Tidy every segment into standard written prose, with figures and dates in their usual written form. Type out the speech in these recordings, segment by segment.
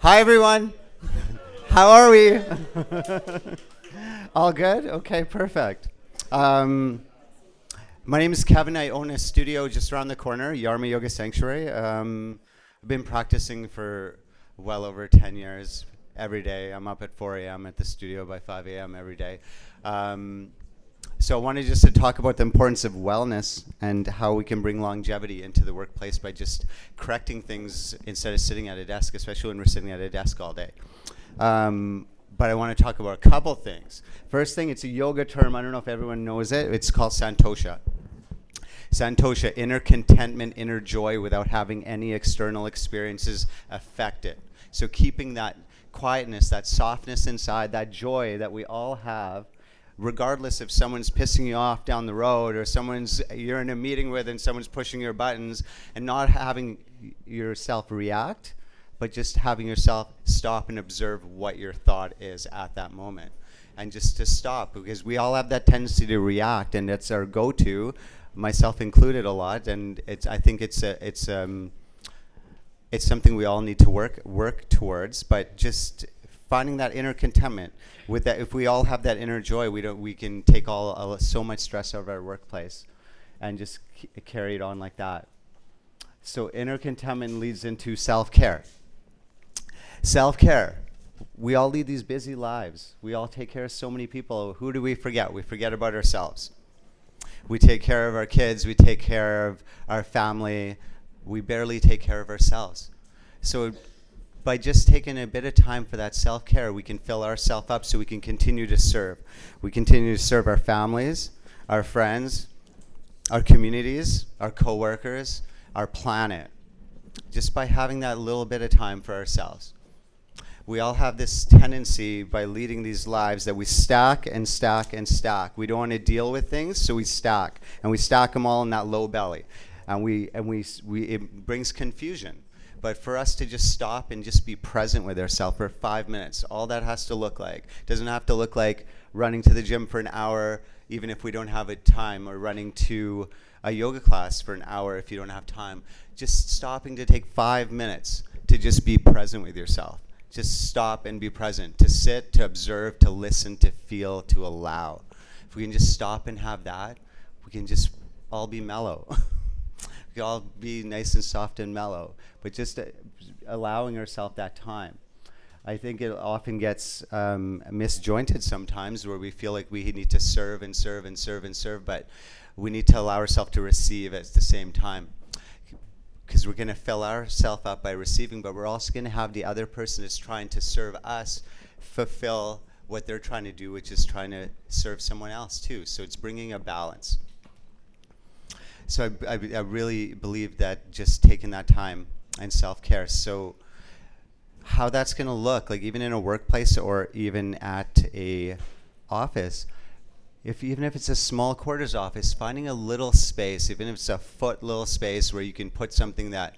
Hi, everyone. How are we? All good? Okay, perfect. Um, my name is Kevin. I own a studio just around the corner, Yarma Yoga Sanctuary. I've been practicing for well over 10 years every day. I'm up at 4 a.m. at the studio by 5 a.m. every day. Um, so I wanted just to talk about the importance of wellness and how we can bring longevity into the workplace by just correcting things instead of sitting at a desk, especially when we're sitting at a desk all day. But I want to talk about a couple things. First thing, it's a yoga term. I don't know if everyone knows it. It's called Santosha. Santosha, inner contentment, inner joy without having any external experiences affect it. So keeping that quietness, that softness inside, that joy that we all have, regardless if someone's pissing you off down the road or you're in a meeting with and someone's pushing your buttons, and not having yourself react, but just having yourself stop and observe what your thought is at that moment. And just to stop, because we all have that tendency to react, and it's our go-to, myself included a lot, and I think it's something we all need to work towards, but just finding that inner contentment with that. If we all have that inner joy, we can take so much stress out of our workplace and just carry it on like that. So inner contentment leads into self-care. Self-care. We all lead these busy lives. We all take care of so many people. Who do we forget? We forget about ourselves. We take care of our kids. We take care of our family. We barely take care of ourselves. So by just taking a bit of time for that self-care, we can fill ourselves up so we can continue to serve. We continue to serve our families, our friends, our communities, our coworkers, our planet, just by having that little bit of time for ourselves. We all have this tendency by leading these lives that we stack and stack and stack. We don't want to deal with things, so we stack. And we stack them all in that low belly. And it brings confusion. But for us to just stop and just be present with ourselves for 5 minutes, all that has to look like. Doesn't have to look like running to the gym for an hour, even if we don't have a time, or running to a yoga class for an hour if you don't have time. Just stopping to take 5 minutes to just be present with yourself. Just stop and be present, to sit, to observe, to listen, to feel, to allow. If we can just stop and have that, we can just all be mellow. We can all be nice and soft and mellow, but just allowing ourselves that time. I think it often gets misjointed sometimes, where we feel like we need to serve and serve and serve and serve, but we need to allow ourselves to receive at the same time. Because we're going to fill ourselves up by receiving, but we're also going to have the other person that's trying to serve us fulfill what they're trying to do, which is trying to serve someone else too. So it's bringing a balance. So I really believe that just taking that time and self-care. So how that's going to look, like even in a workplace or even at a office, even if it's a small quarters office, finding a little space, even if it's a foot little space where you can put something that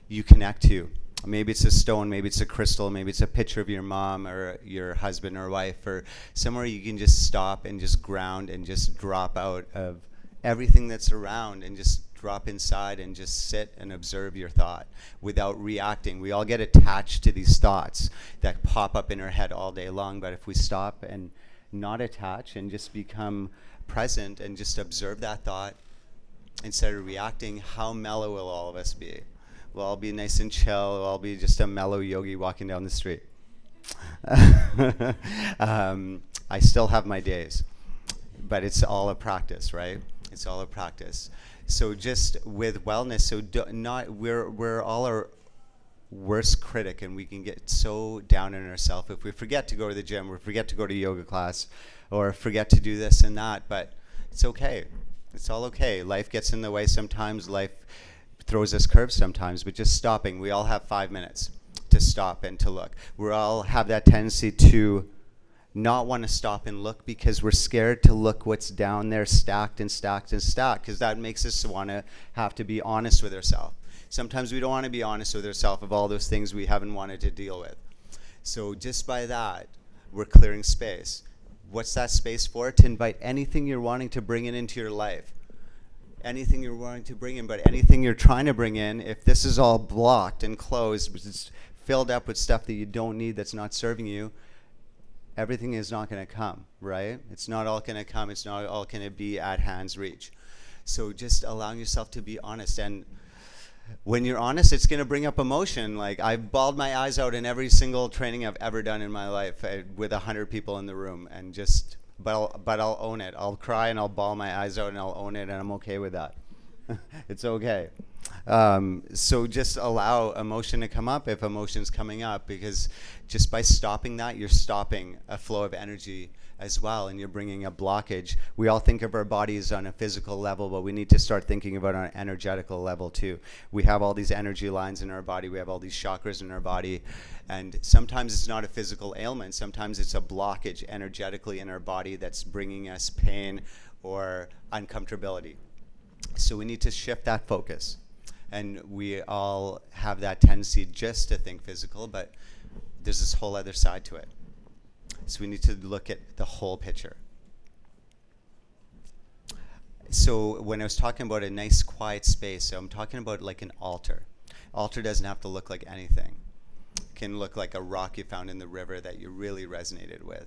you connect to. Maybe it's a stone, maybe it's a crystal, maybe it's a picture of your mom or your husband or wife, or somewhere you can just stop and just ground and just drop out of everything that's around and just drop inside and just sit and observe your thought without reacting. We all get attached to these thoughts that pop up in our head all day long, but if we stop and not attach and just become present and just observe that thought instead of reacting, how mellow will all of us be? We'll all be nice and chill. We'll all be just a mellow yogi walking down the street. I still have my days, but it's all a practice, right? It's all a practice. So just with wellness, so we're all our worst critic, and we can get so down on ourselves if we forget to go to the gym or forget to go to yoga class or forget to do this and that. But it's okay. It's all okay. Life gets in the way sometimes. Life throws us curves sometimes, but just stopping. We all have 5 minutes to stop and to look. We all have that tendency to not want to stop and look because we're scared to look what's down there stacked and stacked and stacked, because that makes us want to have to be honest with ourselves. Sometimes we don't want to be honest with ourselves of all those things we haven't wanted to deal with. So just by that, we're clearing space. What's that space for? To invite anything you're wanting to bring it into your life. anything you're wanting to bring in, but anything you're trying to bring in, if this is all blocked and closed, it's filled up with stuff that you don't need, that's not serving you, everything is not going to come, right? It's not all going to come. It's not all going to be at hand's reach. So just allowing yourself to be honest. And when you're honest, it's going to bring up emotion. Like, I've bawled my eyes out in every single training I've ever done in my life with 100 people in the room, and just, but I'll own it. I'll cry and I'll bawl my eyes out and I'll own it, and I'm okay with that. It's okay. So just allow emotion to come up if emotion's coming up, because just by stopping that, you're stopping a flow of energy as well, and you're bringing a blockage. We all think of our bodies on a physical level, but we need to start thinking about on an energetical level too. We have all these energy lines in our body. We have all these chakras in our body, and sometimes it's not a physical ailment. Sometimes it's a blockage energetically in our body that's bringing us pain or uncomfortability. So we need to shift that focus. And we all have that tendency just to think physical, but there's this whole other side to it. So we need to look at the whole picture. So when I was talking about a nice quiet space, so I'm talking about like an altar. Altar doesn't have to look like anything. It can look like a rock you found in the river that you really resonated with,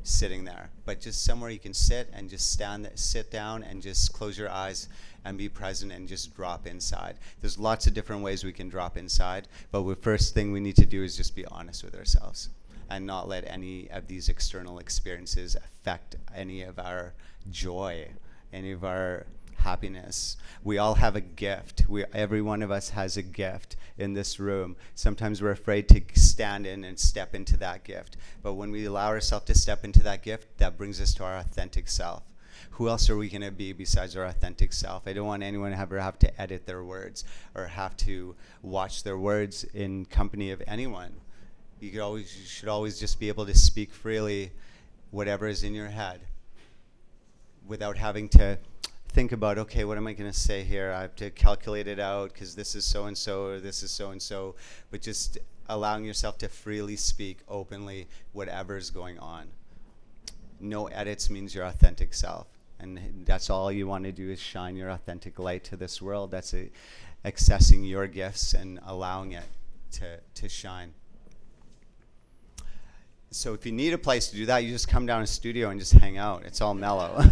sitting there. But just somewhere you can sit and just sit down and just close your eyes and be present and just drop inside. There's lots of different ways we can drop inside, but the first thing we need to do is just be honest with ourselves and not let any of these external experiences affect any of our joy, any of our happiness. We all have a gift. Every one of us has a gift in this room. Sometimes we're afraid to stand in and step into that gift. But when we allow ourselves to step into that gift, that brings us to our authentic self. Who else are we going to be besides our authentic self? I don't want anyone to ever have to edit their words or have to watch their words in company of anyone. You should always just be able to speak freely whatever is in your head without having to think about, okay, what am I going to say here? I have to calculate it out because this is so-and-so or this is so-and-so. But just allowing yourself to freely speak openly whatever is going on. No edits means your authentic self. And that's all you want to do is shine your authentic light to this world. That's accessing your gifts and allowing it to shine. So if you need a place to do that, you just come down to the studio and just hang out. It's all mellow.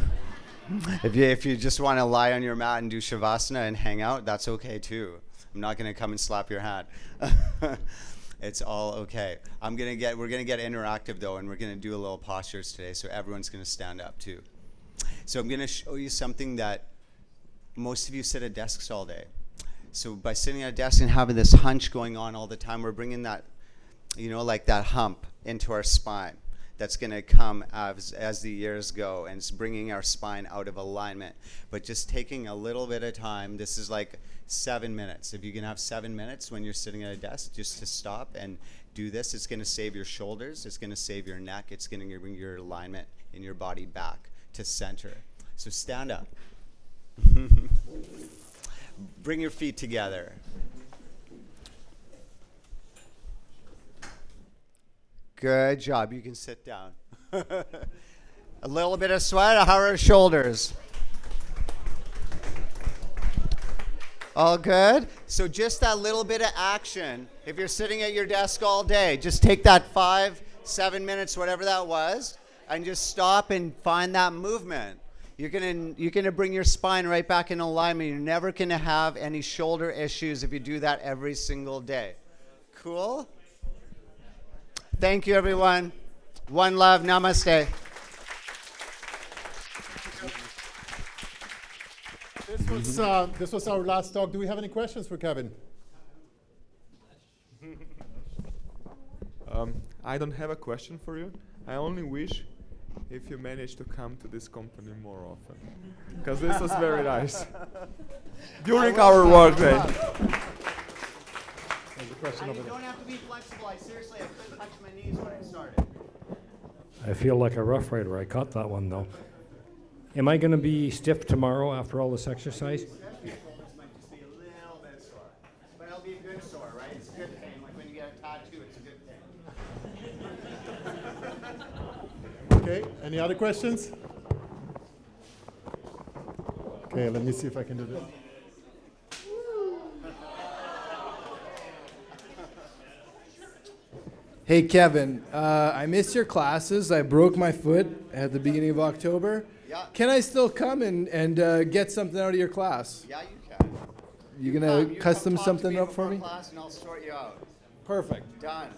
If you just want to lie on your mat and do shavasana and hang out, that's okay too. I'm not going to come and slap your hat. It's all okay. We're gonna get interactive though, and we're gonna do a little postures today, so everyone's gonna stand up too. So I'm gonna show you something that most of you sit at desks all day. So by sitting at a desk and having this hunch going on all the time, we're bringing that, like that hump into our spine. That's going to come as the years go, and it's bringing our spine out of alignment. But just taking a little bit of time. This is like 7 minutes. If you can have 7 minutes when you're sitting at a desk, just to stop and do this, it's going to save your shoulders. It's going to save your neck. It's going to bring your alignment in your body back to center. So stand up. Bring your feet together. Good job. You can sit down. A little bit of sweat. How are our shoulders? All good? So just that little bit of action. If you're sitting at your desk all day, just take that 5-7 minutes, whatever that was, and just stop and find that movement. You're gonna bring your spine right back in alignment. You're never gonna have any shoulder issues if you do that every single day. Cool? Thank you, everyone. One love. Namaste. This was our last talk. Do we have any questions for Kevin? I don't have a question for you. I only wish if you manage to come to this company more often, because this was very nice during our work day. And you don't have to be flexible. I couldn't touch my knees when I started. I feel like a Rough Rider. I caught that one though. Am I going to be stiff tomorrow after all this exercise? Your shoulders might just be a little bit sore, but it'll be a good sore, right? It's a good pain. Like when you get a tattoo, it's a good pain. Okay, any other questions? Okay, let me see if I can do this. Hey Kevin, I missed your classes. I broke my foot at the beginning of October. Yeah. Can I still come and get something out of your class? Yeah, you can. You gonna You custom come talk to something up for before me? class and I'll sort you out. Perfect. Done.